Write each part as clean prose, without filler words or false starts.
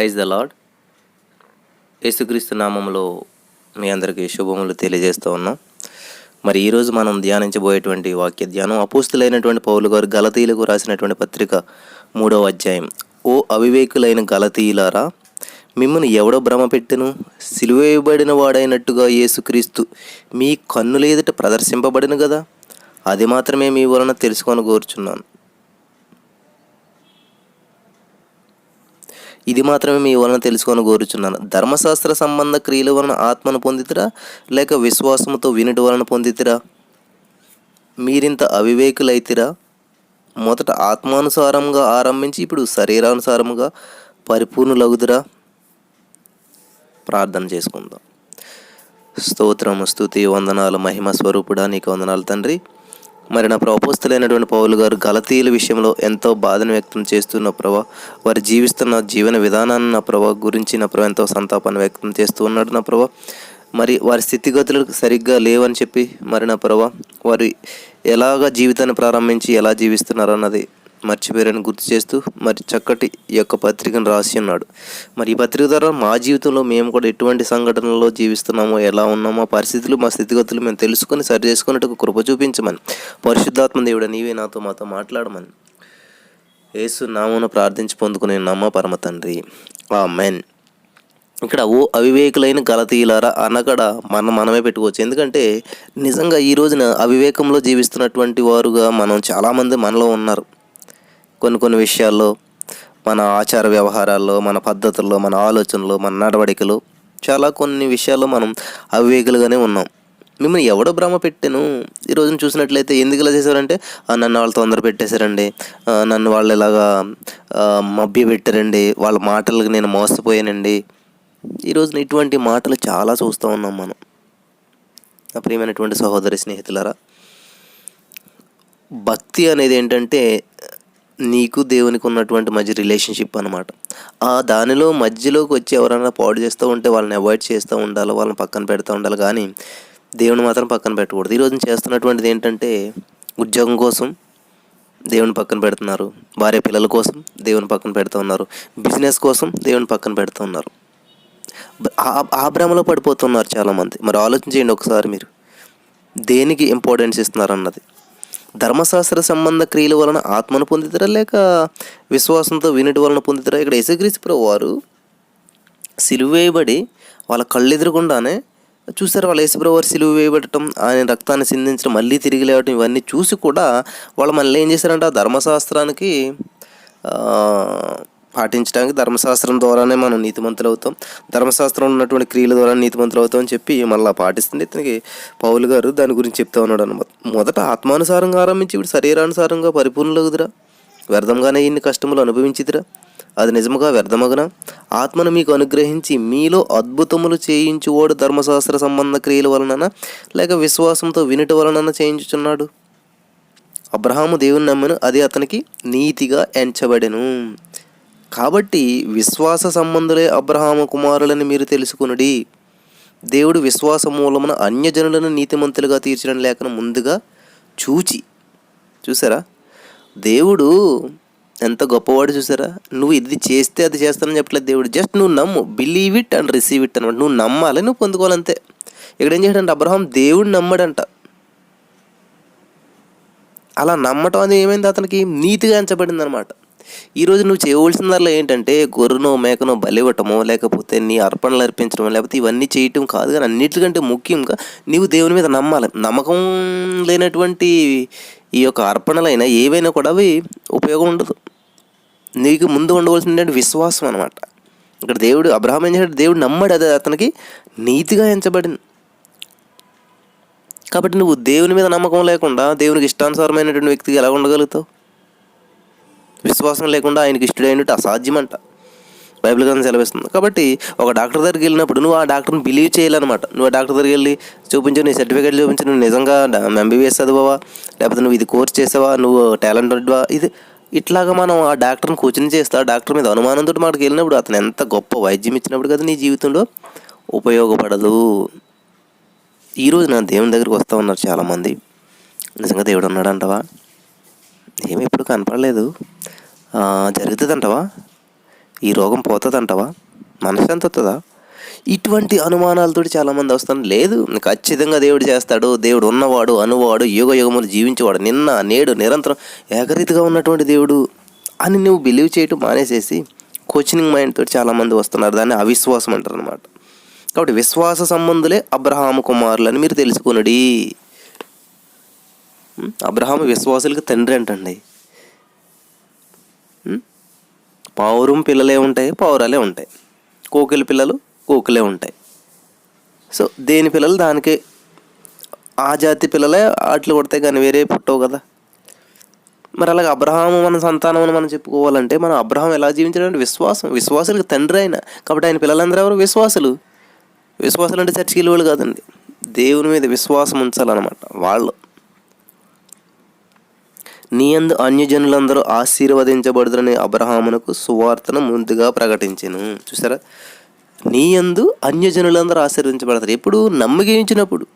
Praise the lord. యేసుక్రీస్తు నామములో మీ అందరికీ శుభములు తెలియజేస్తూ ఉన్నాం. మరి ఈరోజు మనం ధ్యానించబోయేటువంటి వాక్య ధ్యానం అపోస్తులైనటువంటి పౌలు గారు గలతీయులకు రాసినటువంటి పత్రిక 3వ అధ్యాయం. ఓ అవివేకులైన గలతీయులారా, మిమ్మల్ని ఎవడో భ్రమ పెట్టెను? సిలువ వేయబడిన వాడైనట్టుగా యేసుక్రీస్తు మీ కన్నుల ఎదుట ప్రదర్శింపబడిన కదా, అది మాత్రమే మీ వలన తెలుసుకొని కోరుచున్నాను. ఇది మాత్రమే మీ వలన తెలుసుకొని కోరుచున్నాను. ధర్మశాస్త్ర సంబంధ క్రియల వలన ఆత్మను పొందితిరా, లేక విశ్వాసముతో వినుట వలన పొందితిరా? మీరింత అవివేకులైతిరా. మొదట ఆత్మానుసారంగా ఆరంభించి ఇప్పుడు శరీరానుసారముగా పరిపూర్ణులగుదురా? ప్రార్థన చేసుకుందాం. స్తోత్రము, స్తుతి, వందనాలు, మహిమ స్వరూపుడా నీకు వందనాలు తండ్రి. మరి నా అపోస్తలులైనటువంటి పౌలు గారు గలతీయుల విషయంలో ఎంతో బాధను వ్యక్తం చేస్తున్న ప్రభా, వారు జీవిస్తున్న జీవన విధానాన్ని నా ప్రభా గురించి నా ప్రభా ఎంతో సంతాపాన్ని వ్యక్తం చేస్తూ ఉన్నాడు నా ప్రభా. మరి వారి స్థితిగతులు సరిగ్గా లేవని చెప్పి మరి నా ప్రభా వారు ఎలాగ జీవితాన్ని ప్రారంభించి ఎలా జీవిస్తున్నారు అన్నది మర్చిపోయారని గుర్తు చేస్తూ మరి చక్కటి ఈ యొక్క పత్రికను రాసి ఉన్నాడు. మరి ఈ పత్రిక ద్వారా మా జీవితంలో మేము కూడా ఎటువంటి సంఘటనలో జీవిస్తున్నామో, ఎలా ఉన్నామో, పరిస్థితులు మా స్థితిగతులు మేము తెలుసుకొని సరి చేసుకున్నట్టు కృప చూపించమని, పరిశుద్ధాత్మ దేవుడు నీవే మాతో మాట్లాడమని యేసు నామమున ప్రార్థించి పొందుకునే నమ్మ పరమ తండ్రి, ఆమేన్. ఇక్కడ ఓ అవివేకులైన గలతీయులారా అనగడ మనమే పెట్టుకోవచ్చు. ఎందుకంటే నిజంగా ఈ రోజున అవివేకంలో జీవిస్తున్నటువంటి వారుగా చాలామంది మనలో ఉన్నారు. కొన్ని విషయాల్లో, మన ఆచార వ్యవహారాల్లో, మన పద్ధతుల్లో, మన ఆలోచనలో, మన నడవడికలో కొన్ని విషయాల్లో మనం అవివేకులుగానే ఉన్నాం. మిమ్మల్ని ఎవడో భ్రమ పెట్టాను. ఈ రోజున చూసినట్లయితే ఎందుకు ఇలా చేశారంటే, నన్ను వాళ్ళు తొందర పెట్టేశారండి, నన్ను వాళ్ళు ఇలాగా మభ్య పెట్టారండి, వాళ్ళ మాటలకు నేను మోసపోయానండి. ఈ రోజున ఇటువంటి మాటలు చాలా చూస్తూ ఉన్నాం మనం. నా ప్రియమైనటువంటి సహోదరి స్నేహితులారా, భక్తి అనేది ఏంటంటే నీకు దేవునికి ఉన్నటువంటి మధ్య రిలేషన్షిప్ అనమాట. దానిలో మధ్యలోకి వచ్చి ఎవరైనా పాడు చేస్తూ ఉంటే వాళ్ళని అవాయిడ్ చేస్తూ ఉండాలి, వాళ్ళని పక్కన పెడుతూ ఉండాలి, కానీ దేవుని మాత్రం పక్కన పెట్టకూడదు. ఈరోజు చేస్తున్నటువంటిది ఏంటంటే, ఉద్యోగం కోసం దేవుని పక్కన పెడుతున్నారు, భార్య పిల్లల కోసం దేవుని పక్కన పెడుతూ ఉన్నారు, బిజినెస్ కోసం దేవుని పక్కన పెడుతూ ఉన్నారు. ఆ భ్రమలో పడిపోతున్నారు చాలామంది. మరి ఆలోచించేయండి ఒకసారి, మీరు దేనికి ఇంపార్టెన్స్ ఇస్తున్నారు అన్నది. ధర్మశాస్త్ర సంబంధ క్రియల వలన ఆత్మను పొందితరా, లేక విశ్వాసంతో వినుటి వలన పొందితరా? ఇక్కడ యేసుక్రీస్తు ప్రభువు వారు సిలువ వేయబడి వాళ్ళ కళ్ళెదురుగుండానే చూసారు. వాళ్ళ యేసుప్రభువు వారు సిలువ వేయబడటం, ఆయన రక్తాన్ని సిందించడం, మళ్ళీ తిరిగి లేవటం, ఇవన్నీ చూసి కూడా వాళ్ళు మళ్ళీ ఏం చేశారంటే, ఆ ధర్మశాస్త్రానికి పాటించడానికి ధర్మశాస్త్రం ద్వారానే మనం నీతిమంతులు అవుతాం, ధర్మశాస్త్రంలో ఉన్నటువంటి క్రియల ద్వారా నీతిమంతులు అవుతాం అని చెప్పి మళ్ళీ పాటిస్తుంది. ఇతనికి పౌలు గారు దాని గురించి చెప్తా ఉన్నాడు అన్నమాట. మొదట ఆత్మానుసారంగా ఆరంభించి ఇప్పుడు శరీరానుసారంగా పరిపూర్ణులగుదురా? వ్యర్థంగానే ఇన్ని కష్టములు అనుభవించిదిరా? అది నిజముగా వ్యర్థమగునా? ఆత్మను మీకు అనుగ్రహించి మీలో అద్భుతములు చేయించువాడు ధర్మశాస్త్ర సంబంధ క్రియల వలన లేక విశ్వాసంతో వినుట వలన చేయించుచున్నాడు. అబ్రహాము దేవుని నమ్మెను, అది అతనికి నీతిగా ఎంచబడెను. కాబట్టి విశ్వాస సంబంధులే అబ్రహాము కుమారులని మీరు తెలుసుకునుడి. దేవుడు విశ్వాస మూలమున అన్యజనులను నీతిమంతులుగా తీర్చడం లేఖనం ముందుగా చూసారా? దేవుడు ఎంత గొప్పవాడు చూసారా? నువ్వు ఇది చేస్తే అది చేస్తానని చెప్పట్లేదు దేవుడు. జస్ట్ నువ్వు నమ్ము, believe it and receive it అనమాట. నువ్వు నమ్మాలి, నువ్వు పొందుకోవాలంతే. ఇక్కడ ఏం చేయడంటే, అబ్రహాం దేవుడు నమ్మడంట. అలా నమ్మటం అది ఏమైంది, అతనికి నీతిగా ఎంచబడింది అనమాట. ఈరోజు నువ్వు చేయవలసిందల్లా ఏంటంటే, గొర్రెనో మేకనో బలివ్వటమో, లేకపోతే నీ అర్పణలు అర్పించడమో, లేకపోతే ఇవన్నీ చేయటం కాదు. కానీ అన్నిటికంటే ముఖ్యంగా నీవు దేవుని మీద నమ్మాలి. నమ్మకం లేనటువంటి ఈ యొక్క అర్పణలైనా ఏవైనా కూడా అవి ఉపయోగం ఉండదు. నీకు ముందు ఉండవలసింది విశ్వాసం అనమాట. ఇక్కడ దేవుడు అబ్రహాం ఏం చేశాడు, దేవుడు నమ్మాడు, అది అతనికి నీతిగా ఎంచబడింది. కాబట్టి నువ్వు దేవుని మీద నమ్మకం లేకుండా దేవునికి ఇష్టానుసారమైనటువంటి వ్యక్తిగా ఎలా ఉండగలుగుతావు? విశ్వాసం లేకుండా ఆయనకి ఇష్టడైనట్టు అసాధ్యమంట, బైబిల్ గ్రంథం సెలవిస్తుంది. కాబట్టి ఒక డాక్టర్ దగ్గరికి వెళ్ళినప్పుడు నువ్వు ఆ డాక్టర్ని బిలీవ్ చేయాలన్నమాట. నువ్వు ఆ డాక్టర్ దగ్గరికి వెళ్ళి చూపించు, నీ సర్టిఫికేట్ చూపించు, నువ్వు నిజంగా MBBS చదివావా, లేకపోతే నువ్వు ఇది కోర్స్ చేసావా, నువ్వు టాలెంటెడ్వా, ఇది ఇట్లాగా మనం ఆ డాక్టర్ని కూర్చొని చేస్తా. ఆ డాక్టర్ మీద అనుమానంతో మాకు వెళ్ళినప్పుడు అతను ఎంత గొప్ప వైద్యం ఇచ్చినప్పుడు కదా నీ జీవితంలో ఉపయోగపడదు. ఈరోజు నా దేవుని దగ్గరికి వస్తూ ఉన్నారు చాలామంది. నిజంగా దేవుడు ఉన్నాడు అంటావా? ఏమి ఎప్పుడు కనపడలేదు, జరుగుతుంది అంటావా? ఈ రోగం పోతుందంటావా? మనశ్శాంతి వస్తుందా? ఇటువంటి అనుమానాలతో చాలామంది వస్తాను. లేదు, ఖచ్చితంగా దేవుడు చేస్తాడు, దేవుడు ఉన్నవాడు, అనువాడు, యుగ యుగములు జీవించేవాడు, నిన్న నేడు నిరంతరం ఏకరీతిగా ఉన్నటువంటి దేవుడు అని నువ్వు బిలీవ్ చేయటం మానేసేసి క్వశ్చనింగ్ మైండ్ తోటి చాలామంది వస్తున్నారు. దాన్ని అవిశ్వాసం అంటారు అనమాట. కాబట్టి విశ్వాస సంబంధులే అబ్రహాము కుమారులని మీరు తెలుసుకునడి. అబ్రహాము విశ్వాసులకు తండ్రి అంటండి. పావురం పిల్లలే ఉంటాయి, పావురాలే ఉంటాయి. కోకిల పిల్లలు కోకిలే ఉంటాయి. సో దేని పిల్లలు దానికే, ఆ జాతి పిల్లలే ఆటలు కొడతాయి కానీ వేరే పుట్టవు కదా. మరి అలాగే అబ్రహాము మన సంతానం అని మనం చెప్పుకోవాలంటే మనం అబ్రహాం ఎలా జీవించాడంటే విశ్వాసులకు తండ్రి అయిన. కాబట్టి ఆయన పిల్లలందరూ ఎవరు? విశ్వాసులు అంటే చర్చికి వెళ్ళేవాళ్ళు కాదండి. దేవుని మీద విశ్వాసం ఉంచాలన్నమాట వాళ్ళు. నీ యందు అన్యజనులందరూ ఆశీర్వదించబడుదురని అబ్రహామునకు సువార్తను ముందుగా ప్రకటించెను. చూసారా, నీ యందు అన్యజనులందరూ ఆశీర్వదించబడతారు ఎప్పుడు? నమ్మకించినప్పుడు.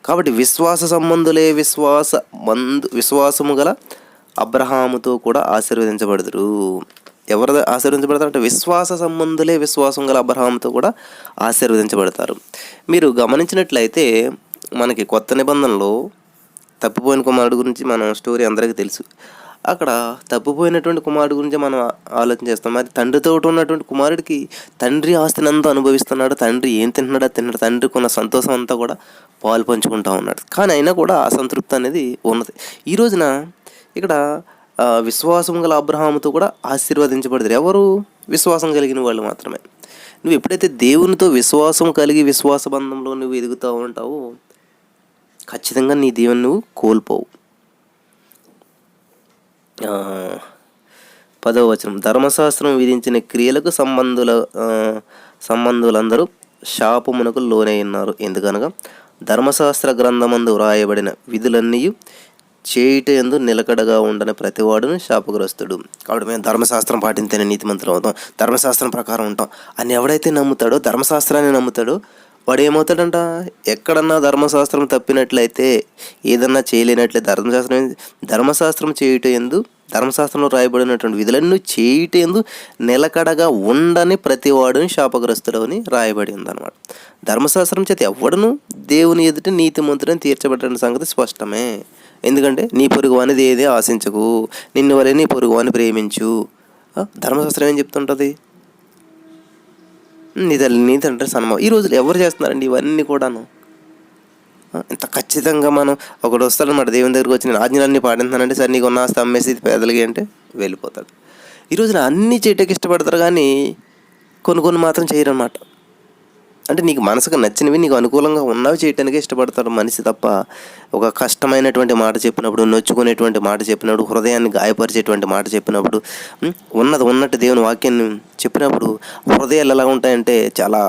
కాబట్టి విశ్వాస సంబంధులే విశ్వాసము గల అబ్రహాముతో కూడా ఆశీర్వదించబడదురు. ఎవరు ఆశీర్వదించబడతారు అంటే విశ్వాస సంబంధులే విశ్వాసం గల అబ్రహాముతో కూడా ఆశీర్వదించబడతారు. మీరు గమనించినట్లయితే మనకి కొత్త నిబంధనలో తప్పిపోయిన కుమారుడు గురించి మనం స్టోరీ అందరికీ తెలుసు. అక్కడ తప్పిపోయినటువంటి కుమారుడు గురించి మనం ఆలోచన చేస్తాం. మరి తండ్రితో ఉన్నటువంటి కుమారుడికి తండ్రి ఆస్తిని అంతా అనుభవిస్తున్నాడు. తండ్రి ఏం తిన్నాడో తిన్నాడు. తండ్రికి ఉన్న సంతోషం అంతా కూడా పాలు పంచుకుంటూ ఉన్నాడు. కానీ అయినా కూడా అసంతృప్తి అనేది ఉన్నది. ఈ రోజున ఇక్కడ విశ్వాసం గల అబ్రహాముతో కూడా ఆశీర్వదించబడతారు. ఎవరు? విశ్వాసం కలిగిన వాళ్ళు మాత్రమే. నువ్వు ఎప్పుడైతే దేవునితో విశ్వాసం కలిగి విశ్వాస బంధంలో నువ్వు ఎదుగుతూ ఉంటావో ఖచ్చితంగా నీ దీవెన నువ్వు కోల్పోవు. 10వ వచనం, ధర్మశాస్త్రం విధించిన క్రియలకు సంబంధులందరూ శాపమునకు లోనై ఉన్నారు. ఎందుకనగా ధర్మశాస్త్ర గ్రంథమందు వ్రాయబడిన విధులన్నీ చేయుట యందు నిలకడగా ఉండని ప్రతివాడును శాపగ్రస్తుడు. కాబట్టి మేము ధర్మశాస్త్రం పాటించని నీతిమంతులు అవుతాం, ధర్మశాస్త్రం ప్రకారం ఉంటాం అని ఎవడైతే నమ్ముతాడో, ధర్మశాస్త్రాన్ని నమ్ముతాడో వాడు ఏమవుతాడంట? ఎక్కడన్నా ధర్మశాస్త్రం తప్పినట్లయితే, ఏదన్నా చేయలేనట్లయితే ధర్మశాస్త్రం చేయుట యందు, ధర్మశాస్త్రంలో రాయబడినటువంటి విధులన్నీ చేయుట యందు నిలకడగా ఉండని ప్రతివాడుని శాపగ్రస్తుడు అని రాయబడి ఉందన్నమాట. ధర్మశాస్త్రం చేత ఎవడను దేవుని ఎదుట నీతిమంతుడని తీర్చబడిన సంగతి స్పష్టమే. ఎందుకంటే నీ పొరుగు అనేది ఏదే ఆశించకు, నిన్ను వలె నీ పొరుగు అని ప్రేమించు. ధర్మశాస్త్రం ఏం చెప్తుంటుంది? నీ తండ్రి సన్మానం. ఈ రోజులు ఎవరు చేస్తున్నారండి ఇవన్నీ కూడాను? ఇంత ఖచ్చితంగా మనం ఒకడు వస్తాడనమాట దేవుని దగ్గరికి వచ్చి, నేను ఆజ్ఞలన్నీ పాటిస్తానంటే సరే నీకు ఉన్న ఆస్తి అమ్మేసి పేదలకి అంటే వెళ్ళిపోతాడు. ఈ రోజున అన్నీ చేయటానికి ఇష్టపడతారు కానీ కొన్ని మాత్రం చేయరన్నమాట. అంటే నీకు మనసుకు నచ్చినవి, నీకు అనుకూలంగా ఉన్నవి చేయటానికి ఇష్టపడతాడు మనిషి తప్ప ఒక కష్టమైనటువంటి మాట చెప్పినప్పుడు, నొచ్చుకునేటువంటి మాట చెప్పినప్పుడు, హృదయాన్ని గాయపరిచేటువంటి మాట చెప్పినప్పుడు, ఉన్నట్టు దేవుని వాక్యాన్ని చెప్పినప్పుడు హృదయాలు ఎలా ఉంటాయంటే చాలా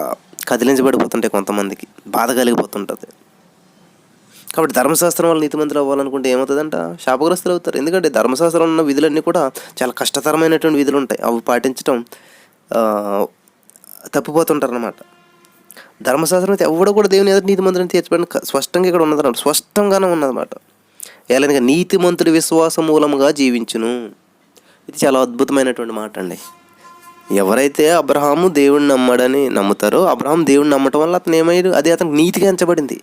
కదిలించబడిపోతుంటాయి. కొంతమందికి బాధ కలిగిపోతుంటుంది. కాబట్టి ధర్మశాస్త్రం వల్ల నీతిమంతులు అవ్వాలనుకుంటే ఏమవుతుందంట? శాపగ్రస్తులు అవుతారు. ఎందుకంటే ధర్మశాస్త్రంలో ఉన్న విధులన్నీ కూడా చాలా కష్టతరమైనటువంటి విధులు ఉంటాయి. అవి పాటించడం తప్పిపోతుంటారు అన్నమాట. ధర్మశాస్త్రం అయితే ఎవడో కూడా దేవుని ఎదుట నీతిమంతుడిని తీర్చబడిన స్పష్టంగా ఇక్కడ ఉన్నదన్నమాట. స్పష్టంగానే ఉన్నదన్నమాట. ఎలాగనగా నీతిమంతుడి విశ్వాస మూలముగా జీవించును. ఇది చాలా అద్భుతమైనటువంటి మాట అండి. ఎవరైతే అబ్రహాము దేవుడిని నమ్ముతారో, అబ్రహాం దేవుడిని నమ్మటం వల్ల అతను ఏమయ్యాడు? అది అతనికి నీతిగా ఎంచబడింది.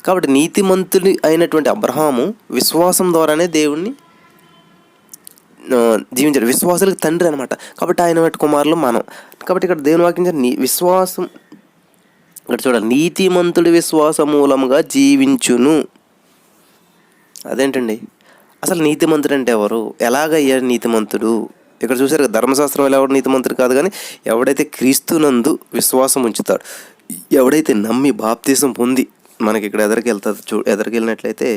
కాబట్టి నీతిమంతుడి అయినటువంటి అబ్రహాము విశ్వాసం ద్వారానే దేవుణ్ణి జీవించాడు. విశ్వాసులకు తండ్రి అనమాట. కాబట్టి ఆయన వంటి కుమారులు మనం. కాబట్టి ఇక్కడ దేవుని వాక్యం విశ్వాసం, ఇక్కడ చూడాలి, నీతిమంతుడి విశ్వాస మూలముగా జీవించును. అదేంటండి అసలు నీతిమంతుడు అంటే ఎవరు? ఎలాగయ్యాడు నీతిమంతుడు? ఇక్కడ చూసారు కదా, ధర్మశాస్త్రం వల్ల ఎవడు నీతిమంతుడు కాదు, కానీ ఎవడైతే క్రీస్తునందు విశ్వాసం ఉంచుతాడు, ఎవడైతే నమ్మి బాప్తీసం పొంది మనకి ఇక్కడ ఎదరికి వెళ్ళినట్లయితే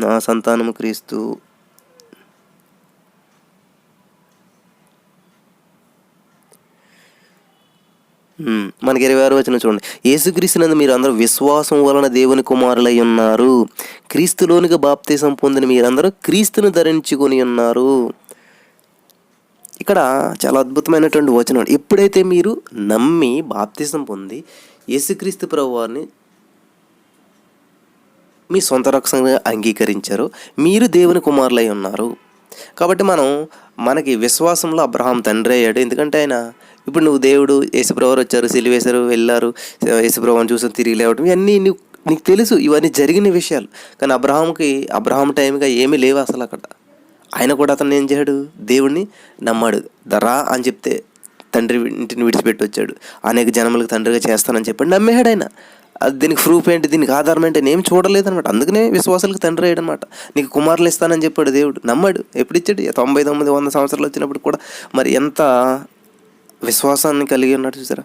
నా సంతానము క్రీస్తు, మనకి 26వ వచనం చూడండి. యేసుక్రీస్తునందు మీరు అందరూ విశ్వాసం వలన దేవుని కుమారులై ఉన్నారు. క్రీస్తులోనికి బాప్తీసం పొందిన మీరందరూ క్రీస్తును ధరించుకొని ఉన్నారు. ఇక్కడ చాలా అద్భుతమైనటువంటి వచనం. ఎప్పుడైతే మీరు నమ్మి బాప్తీసం పొంది యేసుక్రీస్తు ప్రభువారిని మీ సొంత రక్షణగా అంగీకరించారో మీరు దేవుని కుమారులై ఉన్నారు. కాబట్టి మనకి విశ్వాసంలో అబ్రహాం తండ్రి అయ్యాడు. ఎందుకంటే ఆయన ఇప్పుడు నువ్వు దేవుడు యేసుప్రభు వచ్చారు, సిలువేశారు, వెళ్ళారు, యేసుప్రభుని చూసి తిరిగి లేవడం, ఇవన్నీ నీకు తెలుసు, ఇవన్నీ జరిగిన విషయాలు. కానీ అబ్రహాం టైంగా ఏమీ లేవు అసలు అక్కడ. ఆయన కూడా అతను ఏం చేశాడు, దేవుణ్ణి నమ్మాడు. దరా అని చెప్తే తండ్రి ఇంటిని విడిచిపెట్టి వచ్చాడు, అనేక జనములకు తండ్రిగా చేస్తానని చెప్పాడు, నమ్మేశాడు ఆయన. అది దీనికి ప్రూఫ్ ఏంటి, దీనికి ఆధారం ఏంటి అని ఏం చూడలేదనమాట. అందుకనే విశ్వాసాలకు తండ్రి అయ్యాడు అనమాట. నీకు కుమారులు ఇస్తానని చెప్పాడు దేవుడు, నమ్మాడు. ఎప్పుడు ఇచ్చాడు? 99, 100 సంవత్సరాలు వచ్చినప్పుడు కూడా మరి ఎంత విశ్వాసాన్ని కలిగి ఉన్నాడు చూసారా.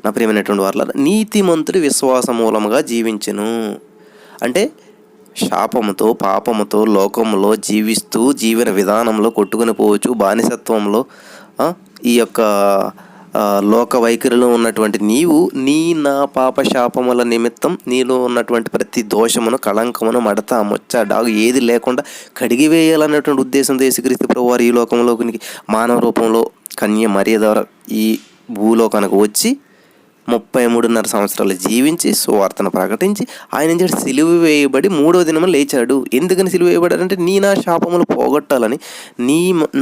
నా ప్రియమైనటువంటి వారలారా, నీతిమంతుడు విశ్వాస మూలముగా జీవించెను అంటే శాపముతో పాపముతో లోకంలో జీవిస్తూ జీవన విధానంలో కొట్టుకుని పోవచ్చు, బానిసత్వంలో ఈ యొక్క లోక వైఖరిలో ఉన్నటువంటి నీవు నా పాప శాపముల నిమిత్తం నీలో ఉన్నటువంటి ప్రతి దోషమును, కళంకమును, మడత, ముచ్చ, డాగు ఏది లేకుండా కడిగివేయాలన్నటువంటి ఉద్దేశంతో యేసుక్రీస్తు ప్రభువారు ఈ లోకంలోకి మానవ రూపంలో కన్య మరియ ద్వారా ఈ భూలోకానికి వచ్చి 33.5 సంవత్సరాలు జీవించి సువార్తను ప్రకటించి ఆయన నుంచి సిలువ వేయబడి 3వ దినము లేచాడు. ఎందుకని సిలువ వేయబడారంటే నా శాపములు పోగొట్టాలని,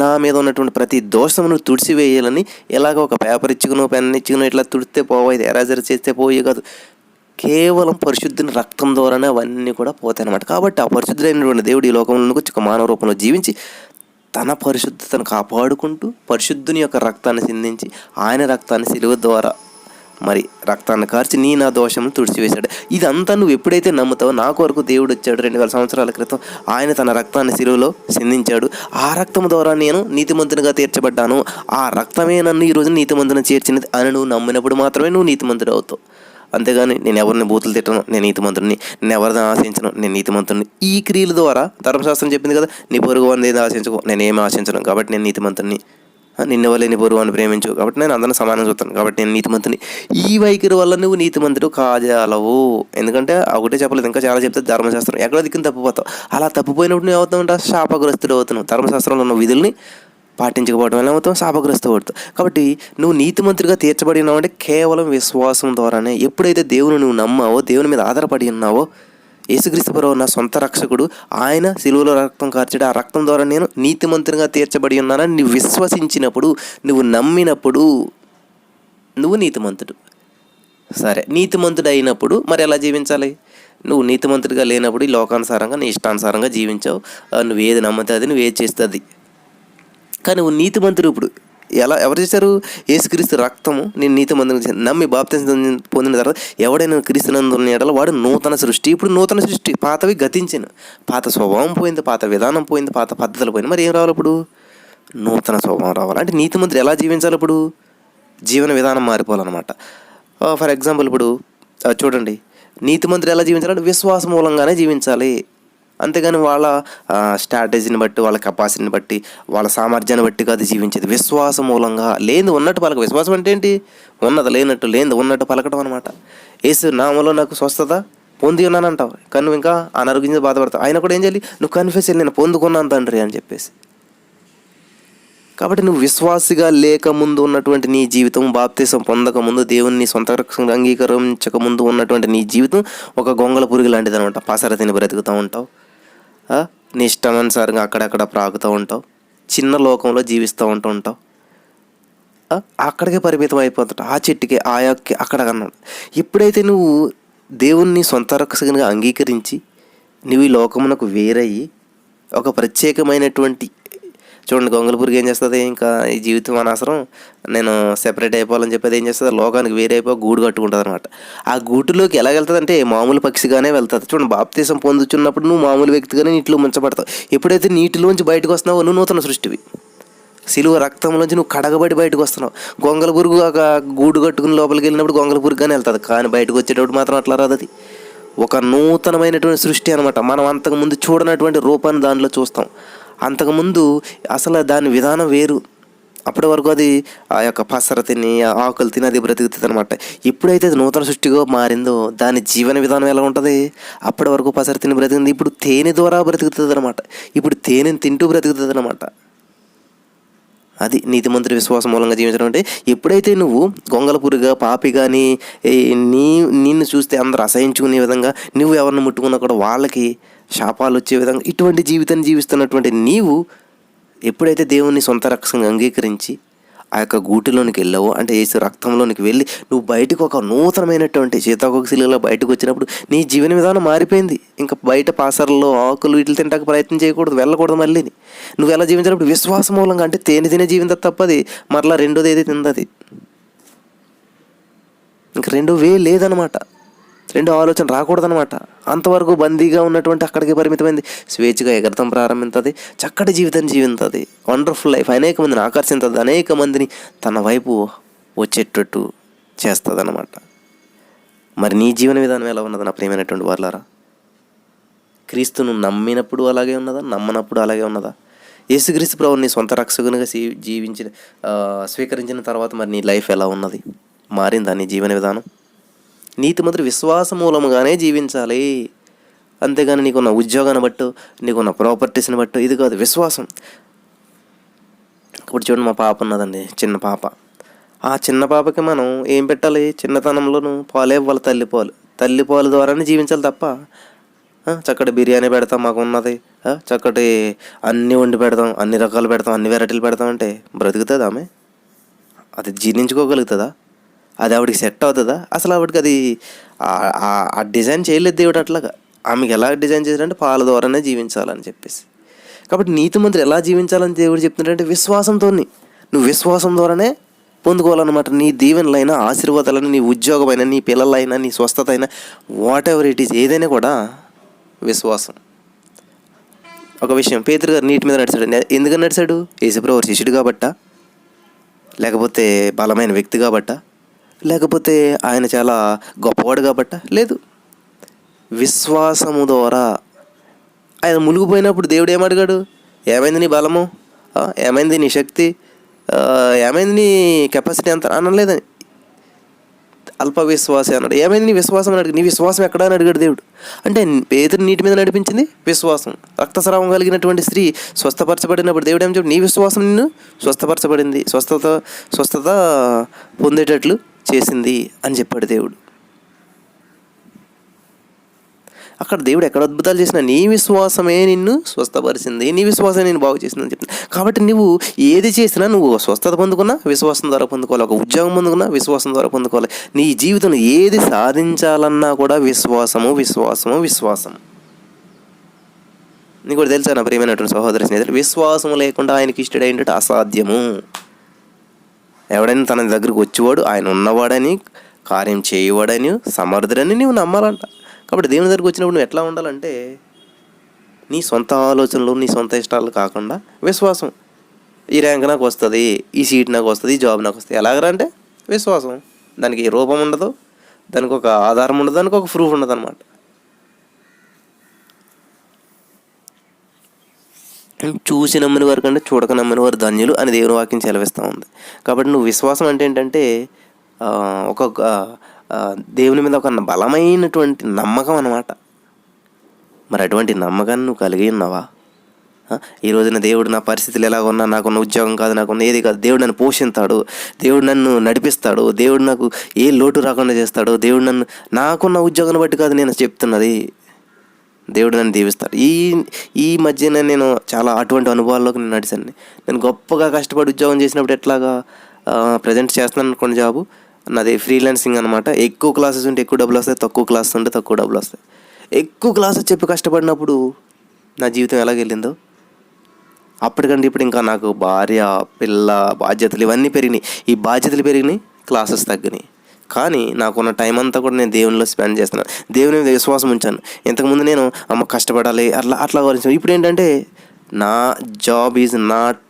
నా మీద ఉన్నటువంటి ప్రతి దోషమును తుడిచివేయాలని. ఎలాగ ఒక పేపర్ ఇచ్చుకునో పెన్ ఇచ్చుకునో ఇట్లా తుడిస్తే పోయేది, ఎరేజర్ చేస్తే పోయే కాదు, కేవలం పరిశుద్ధుని రక్తం ద్వారానే అవన్నీ కూడా పోతాయి అన్నమాట. కాబట్టి ఆ పరిశుద్ధుడైనటువంటి దేవుడు ఈ లోకంలోకి వచ్చి ఒక మానవ రూపంలో జీవించి తన పరిశుద్ధతను కాపాడుకుంటూ పరిశుద్ధుని యొక్క రక్తాన్ని సిందించి ఆయన రక్తాన్ని సిలువ ద్వారా మరి రక్తాన్ని కార్చి నా దోషంను తుడిచివేశాడు. ఇదంతా నువ్వు ఎప్పుడైతే నమ్ముతావో, నా కొరకు దేవుడు వచ్చాడు 2000 సంవత్సరాల క్రితం, ఆయన తన రక్తాన్ని సిలువలో సిందించాడు, ఆ రక్తం ద్వారా నేను నీతిమంతునిగా తీర్చబడ్డాను, ఆ రక్తమే నన్ను ఈరోజు నీతిమంతుని చేర్చినది అని నువ్వు నమ్మినప్పుడు మాత్రమే నువ్వు నీతిమంతుడు అవుతావు. అంతేగాని నేను ఎవరిని బూతులు తిట్టను, నేను నీతిమంతుడిని, నేను ఎవరిని ఆశించను, నేను నీతిమంతుడిని, ఈ క్రియల ద్వారా ధర్మశాస్త్రం చెప్పింది కదా, నీ పొరుగు వారిని ఏది ఆశించుకో, నేనేమి ఆశించను కాబట్టి నేను నీతిమంతుడిని, నిన్న వల్ల నీ పొరుగు వారిని ప్రేమించు కాబట్టి నేను అందరిని సమానంగా చూస్తాను కాబట్టి నేను నీతిమంతుని. ఈ వైఖరి వల్ల నువ్వు నీతిమంతుడు కాజాలవు. ఎందుకంటే ఒకటే చెప్పలేదు, ఇంకా చాలా చెప్తే ధర్మశాస్త్రం ఎక్కడో దిక్కుని తప్పిపోతావు. అలా తప్పిపోయినప్పుడు నువ్వు అవుతావు అంటే శాపగ్రస్తుడు అవుతున్నావు. ధర్మశాస్త్రంలో ఉన్న విధుల్ని పాటించకపోవడం వల్ల అవుతావు, శాపగ్రస్తుడు అవుతావు. కాబట్టి నువ్వు నీతిమంతుడిగా తీర్చబడినావు అంటే కేవలం విశ్వాసం ద్వారానే. ఎప్పుడైతే దేవుని నువ్వు నమ్మావో, దేవుని మీద ఆధారపడి ఉన్నావో, యేసుక్రీస్తు ప్రభువు నా సొంత రక్షకుడు, ఆయన సిలువలో రక్తం కార్చాడు, ఆ రక్తం ద్వారా నేను నీతిమంతునిగా తీర్చబడి ఉన్నానని నువ్వు విశ్వసించినప్పుడు, నువ్వు నమ్మినప్పుడు నువ్వు నీతిమంతుడు. సరే, నీతిమంతుడు అయినప్పుడు మరి ఎలా జీవించాలి? నువ్వు నీతిమంతుడిగా లేనప్పుడు ఈ లోకానుసారంగా నీ ఇష్టానుసారంగా జీవించావు, నువ్వు ఏది నమ్మితే అది, నువ్వు ఏది చేస్తే అది. కానీ నువ్వు నీతిమంతుడు ఇప్పుడు ఎవరు చేశారు? యేసుక్రీస్తు రక్తము నేను నీతిమంతుని నమ్మి బాప్తిసం పొందిన తర్వాత ఎవడైనా క్రీస్తునందున్న ఎడల వాడు నూతన సృష్టి. ఇప్పుడు నూతన సృష్టి, పాతవి గతించాను, పాత స్వభావం పోయింది, పాత విధానం పోయింది, పాత పద్ధతులు పోయింది. మరి ఏం రావాలి ఇప్పుడు? నూతన స్వభావం రావాలి. అంటే నీతిమంతుడు ఎలా జీవించాలి? ఇప్పుడు జీవన విధానం మారిపోవాలన్నమాట. ఫర్ ఎగ్జాంపుల్ ఇప్పుడు చూడండి, నీతిమంతుడు ఎలా జీవించాలంటే విశ్వాస మూలంగానే జీవించాలి. అంతేగాని వాళ్ళ స్ట్రాటజీని బట్టి, వాళ్ళ కెపాసిటీని బట్టి, వాళ్ళ సామర్థ్యాన్ని బట్టి కాదు జీవించేది. విశ్వాస మూలంగా. లేని ఉన్నట్టు పలక. విశ్వాసం అంటే ఏంటి? ఉన్నది లేనట్టు, లేనిది ఉన్నట్టు పలకడం అనమాట. యేసు నామములో నాకు స్వస్థత పొంది ఉన్నాను అంటావు, కానీ నువ్వు ఇంకా అనారోగ్యంగా బాధపడతావు. ఆయన కూడా ఏం చేయాలి? నువ్వు కన్ఫెస్ చేయాలి, నేను పొందుకున్నాను తండ్రి అని చెప్పేసి. కాబట్టి నువ్వు విశ్వాసిగా లేకముందు ఉన్నటువంటి నీ జీవితం, బాప్తిసం పొందకముందు, దేవుని సొంత రక్షణ అంగీకరించకముందు ఉన్నటువంటి నీ జీవితం ఒక గొంగళ పురుగు లాంటిది అనమాట. పసర తిని బ్రతుకుతూ ఉంటావు, నీ ఇష్టానుసారంగా అక్కడక్కడ ప్రాగుతూ ఉంటావు, చిన్న లోకంలో జీవిస్తూ ఉంటావు, అక్కడికే పరిమితం అయిపోతుంటావు, ఆ చెట్టుకి, ఆయాకి, అక్కడ కన్నా. ఎప్పుడైతే నువ్వు దేవుణ్ణి సొంత రక్షణగా అంగీకరించి నువ్వు ఈ లోకమునకు వేరయ్యి ఒక ప్రత్యేకమైనటువంటి, చూడండి గొంగళపురుగు ఏం చేస్తుంది, ఇంకా ఈ జీవితం అనవసరం, నేను సెపరేట్ అయిపోవాలని చెప్పేది ఏం చేస్తుంది, లోకానికి వేరే అయిపోయి గూడు కట్టుకుంటుంది అనమాట. ఆ గూటులోకి ఎలా వెళ్తుంది అంటే మామూలు పక్షిగానే వెళ్తుంది. చూడండి, బాప్తిసం పొందుతున్నప్పుడు నువ్వు మామూలు వ్యక్తిగానే నీటిలో ముంచబడతావు. ఎప్పుడైతే నీటిలోంచి బయటకు వస్తున్నావో నువ్వు నూతన సృష్టివి. సిలువ రక్తంలోంచి నువ్వు కడగబడి బయటకు వస్తున్నావు. గొంగళపురుగు ఒక గూడు కట్టుకుని లోపలికి వెళ్ళినప్పుడు గొంగళపురుగుగానే వెళ్తుంది, కానీ బయటకు వచ్చేటప్పుడు మాత్రం అట్లా రాదు. అది ఒక నూతనమైనటువంటి సృష్టి అనమాట. మనం అంతకుముందు చూడనటువంటి రూపాన్ని దానిలో చూస్తాం. అంతకుముందు అసలు దాని విధానం వేరు. అప్పటి వరకు అది ఆ యొక్క పసర తిని, ఆకులు తిని అది బ్రతుకుతుంది అనమాట. ఎప్పుడైతే అది నూతన సృష్టిగా మారిందో దాని జీవన విధానం ఎలా ఉంటుంది? అప్పటి వరకు పసర తిని బ్రతికింది, ఇప్పుడు తేనె ద్వారా బ్రతుకుతుంది అనమాట. ఇప్పుడు తేనెని తింటూ బ్రతుకుతుంది అనమాట. అది నీతిమంతుడి విశ్వాసం మూలంగా జీవించడం అంటే. ఎప్పుడైతే నువ్వు గొంగళపురిగా పాపిగా నిన్ను చూస్తే అందరూ అసహించుకునే విధంగా నువ్వు ఎవరిని ముట్టుకున్నా కూడా వాళ్ళకి శాపాలు వచ్చే విధంగా ఇటువంటి జీవితాన్ని జీవిస్తున్నటువంటి నీవు ఎప్పుడైతే దేవుని సొంత రక్షణగా అంగీకరించి ఆ యొక్క గూటిలోనికి వెళ్ళావో, అంటే యేసు రక్తంలోనికి వెళ్ళి నువ్వు బయటకు ఒక నూతనమైనటువంటి సీతాకోకశిలలో బయటకు వచ్చినప్పుడు నీ జీవన విధానం మారిపోయింది. ఇంకా బయట పాసర్లో ఆకులు వీటిని తింటాక ప్రయత్నం చేయకూడదు, వెళ్ళకూడదు. మళ్ళీ నువ్వు ఎలా జీవించినప్పుడు విశ్వాసం మూలంగా, అంటే తేనె తినే జీవితం తప్పది, మరలా రెండోది ఏది తిందది. ఇంక రెండో వే లేదనమాట, రెండో ఆలోచన రాకూడదనమాట. అంతవరకు బందీగా ఉన్నటువంటి అక్కడికి పరిమితమైంది స్వేచ్ఛగా ఎగరతం ప్రారంభిస్తుంది, చక్కటి జీవితాన్ని జీవిస్తుంది, వండర్ఫుల్ లైఫ్, అనేక మందిని ఆకర్షిస్తుంది, అనేక మందిని తన వైపు వచ్చేటట్టు చేస్తుంది అనమాట. మరి నీ జీవన విధానం ఎలా ఉన్నది నా ప్రియమైనటువంటి వాళ్ళారా? క్రీస్తును నమ్మినప్పుడు అలాగే ఉన్నదా, నమ్మనప్పుడు అలాగే ఉన్నదా? యేసుక్రీస్తు ప్రభువుని నీ సొంత రక్షకునిగా స్వీకరించిన తర్వాత మరి నీ లైఫ్ ఎలా ఉన్నది? మారిందా నీ జీవన విధానం? నీతిమంతుడు విశ్వాస మూలముగానే జీవించాలి, అంతేగాని నీకున్న ఉద్యోగాన్ని బట్టు, నీకున్న ప్రాపర్టీస్ని బట్టు ఇది కాదు విశ్వాసం. ఇప్పుడు చూడండి, మా పాప ఉన్నదండి, చిన్న పాప. ఆ చిన్న పాపకి మనం ఏం పెట్టాలి? చిన్నతనంలోనూ పాలే వాళ్ళ తల్లిపాలు ద్వారానే జీవించాలి తప్ప చక్కటి బిర్యానీ పెడతాం, మాకు ఉన్నది చక్కటి అన్నీ వండి పెడతాం, అన్ని రకాలు పెడతాం, అన్ని వెరైటీలు పెడతాం అంటే బ్రతుకుతుంది ఆమె? అది జీర్ణించుకోగలుగుతుందా? అది ఆవిడకి సెట్ అవుతుందా? అసలు ఆవిడకి అది ఆ డిజైన్ చేయలేదు దేవుడు అట్లాగా. ఆమెకి ఎలా డిజైన్ చేశాడంటే పాల ద్వారానే జీవించాలని చెప్పేసి. కాబట్టి నీతిమంతుడు ఎలా జీవించాలని దేవుడు చెప్తున్నాడంటే విశ్వాసంతో. నువ్వు విశ్వాసం ద్వారానే పొందుకోవాలన్నమాట. నీ దీవెనలైనా, ఆశీర్వాదాలైనా, నీ ఉద్యోగమైనా, నీ పిల్లలైనా, నీ స్వస్థత అయినా, వాట్ ఎవర్ ఇట్ ఈస్, ఏదైనా కూడా విశ్వాసం. ఒక విషయం, పేతురు గారు నీటి మీద నడిచాడు. ఎందుకని నడిచాడు? యేసుప్రభు శిష్యుడు కాబట్టా, లేకపోతే బలమైన వ్యక్తి కాబట్టా, లేకపోతే ఆయన చాలా గొప్పవాడు కాబట్టా? లేదు, విశ్వాసము ద్వారా. ఆయన మునిగిపోయినప్పుడు దేవుడు ఏమడిగాడు? ఏమైంది నీ బలము, ఏమైంది నీ శక్తి, ఏమైంది నీ కెపాసిటీ అంత అనలేదని. అల్ప విశ్వాసం అన్నాడు. ఏమైంది నీ విశ్వాసం అని అడిగి, నీ విశ్వాసం ఎక్కడా అని అడిగాడు దేవుడు. అంటే పేతురు నీటి మీద నడిపించింది విశ్వాసం. రక్తస్రావం కలిగినటువంటి స్త్రీ స్వస్థపరచబడినప్పుడు దేవుడు ఏం చెప్పాడు? నీ విశ్వాసం నిన్ను స్వస్థపరచబడింది, స్వస్థత పొందేటట్లు చేసింది అని చెప్పాడు దేవుడు. అక్కడ దేవుడు ఎక్కడ అద్భుతాలు చేసినా నీ విశ్వాసమే నిన్ను స్వస్థపరిచింది, నీ విశ్వాసమే నేను బాగు చేసిందని చెప్తాను. కాబట్టి నువ్వు ఏది చేసినా నువ్వు స్వస్థత పొందుకున్నా విశ్వాసం ద్వారా పొందుకోవాలి, ఒక ఉద్యోగం పొందుకున్నా విశ్వాసం ద్వారా పొందుకోవాలి. నీ జీవితంలో ఏది సాధించాలన్నా కూడా విశ్వాసము. నీకు కూడా తెలుసా నా ప్రియమైనటువంటి సహోదరి స్నేహితులు, విశ్వాసం లేకుండా ఆయనకి ఇష్టడైనట్టు అసాధ్యము. ఎవడైనా తన దగ్గరకు వచ్చేవాడు ఆయన ఉన్నవాడని, కార్యం చేయవాడని, సమర్థుడని నీవు నమ్మాలంట. కాబట్టి దేవుని దగ్గరికి వచ్చినప్పుడు నువ్వు ఎట్లా ఉండాలంటే నీ సొంత ఆలోచనలు, నీ సొంత ఇష్టాలు కాకుండా విశ్వాసం. ఈ ర్యాంక్ నాకు వస్తుంది, ఈ సీట్ నాకు వస్తుంది, ఈ జాబ్ నాకు వస్తుంది, ఎలాగరా అంటే విశ్వాసం. దానికి రూపం ఉండదు, దానికి ఒక ఆధారం ఉండదు, దానికి ఒక ప్రూఫ్ ఉండదు అనమాట. చూసి నమ్మిన వారి కంటే చూడక నమ్మిన వారు ధన్యులు అని దేవుని వాక్యం సెలవిస్తూ ఉంది. కాబట్టి నువ్వు విశ్వాసం అంటే ఏంటంటే ఒక దేవుని మీద ఒక బలమైనటువంటి నమ్మకం అన్నమాట. మరి అటువంటి నమ్మకాన్ని నువ్వు కలిగి ఉన్నావా? ఈ రోజున దేవుడు నా పరిస్థితులు ఎలాగ ఉన్నా, నాకున్న ఉద్యోగం కాదు, నాకున్న ఏది కాదు, దేవుడు నన్ను పోషిస్తాడు, దేవుడు నన్ను నడిపిస్తాడు, దేవుడు నాకు ఏ లోటు రాకుండా చేస్తాడు, దేవుడు నాకున్న ఉద్యోగాన్ని బట్టి కాదు నేను చెప్తున్నది, దేవుడు నన్ను దీవిస్తాడు. ఈ మధ్యన నేను చాలా అటువంటి అనుభవాల్లోకి నేను నడిచాను. నేను గొప్పగా కష్టపడి ఉద్యోగం చేసినప్పుడు ఎట్లాగా ప్రజెంట్ చేస్తున్నాను అనుకోండి, జాబు నాది ఫ్రీలాన్సింగ్ అనమాట. ఎక్కువ క్లాసెస్ ఉంటే ఎక్కువ డబ్బులు వస్తాయి, తక్కువ క్లాసెస్ ఉంటే తక్కువ డబ్బులు వస్తాయి. ఎక్కువ క్లాసెస్ చెప్పి కష్టపడినప్పుడు నా జీవితం ఎలాగెళ్ళిందో అప్పటికంటే ఇప్పుడు ఇంకా నాకు భార్య, పిల్ల, బాధ్యతలు ఇవన్నీ పెరిగినాయి. ఈ బాధ్యతలు పెరిగినాయి, క్లాసెస్ తగ్గినాయి. కానీ నాకున్న టైం అంతా కూడా నేను దేవునిలో స్పెండ్ చేస్తున్నాను, దేవుని మీద విశ్వాసం ఉంచాను. ఇంతకుముందు నేను కష్టపడాలి అట్లా గురించి. ఇప్పుడు ఏంటంటే నా job is not